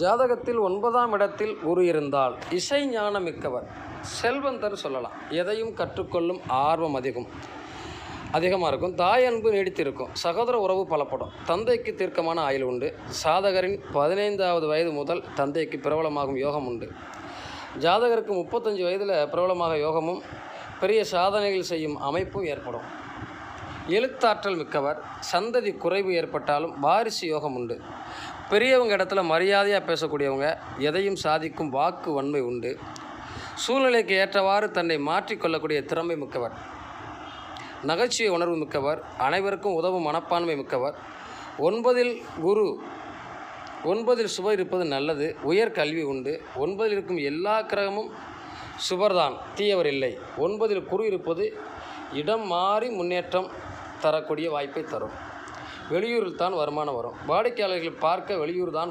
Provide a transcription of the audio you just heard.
ஜாதகத்தில் 9ஆம் இடத்தில் குரு இருந்தால் இசை ஞானம் மிக்கவர், செல்வந்தர் சொல்லலாம். எதையும் கற்றுக்கொள்ளும் ஆர்வம் அதிகமாக இருக்கும். தாய் அன்பு நீடித்திருக்கும். சகோதர உறவு பலப்படும். தந்தைக்கு தீர்க்கமான ஆயுள் உண்டு. சாதகரின் 15வது வயது முதல் தந்தைக்கு பிரபலமாகும் யோகம் உண்டு. ஜாதகருக்கு 35 வயதில் பிரபலமாக யோகமும் பெரிய சாதனைகள் செய்யும் அமைப்பும் ஏற்படும். எழுத்தாற்றல் மிக்கவர். சந்ததி குறைவு ஏற்பட்டாலும் வாரிசு யோகம் உண்டு. பெரியவங்க இடத்துல மரியாதையாக பேசக்கூடியவங்க. எதையும் சாதிக்கும் வாக்கு வன்மை உண்டு. சூழ்நிலைக்கு ஏற்றவாறு தன்னை மாற்றிக்கொள்ளக்கூடிய திறமை மிக்கவர். நகைச்சுவை உணர்வு மிக்கவர். அனைவருக்கும் உதவும் மனப்பான்மை மிக்கவர். 9இல் குரு, 9இல் சுபர் இருப்பது நல்லது. உயர்கல்வி உண்டு. 9இல் இருக்கும் எல்லா கிரகமும் சுபர்தான், தீயவர் இல்லை. 9இல் குரு இருப்பது இடம் மாறி முன்னேற்றம் தரக்கூடிய வாய்ப்பை தரும். வெளியூரில் தான் வருமானம் வரும். வாடிக்கையாளர்கள் பார்க்க வெளியூர் தான்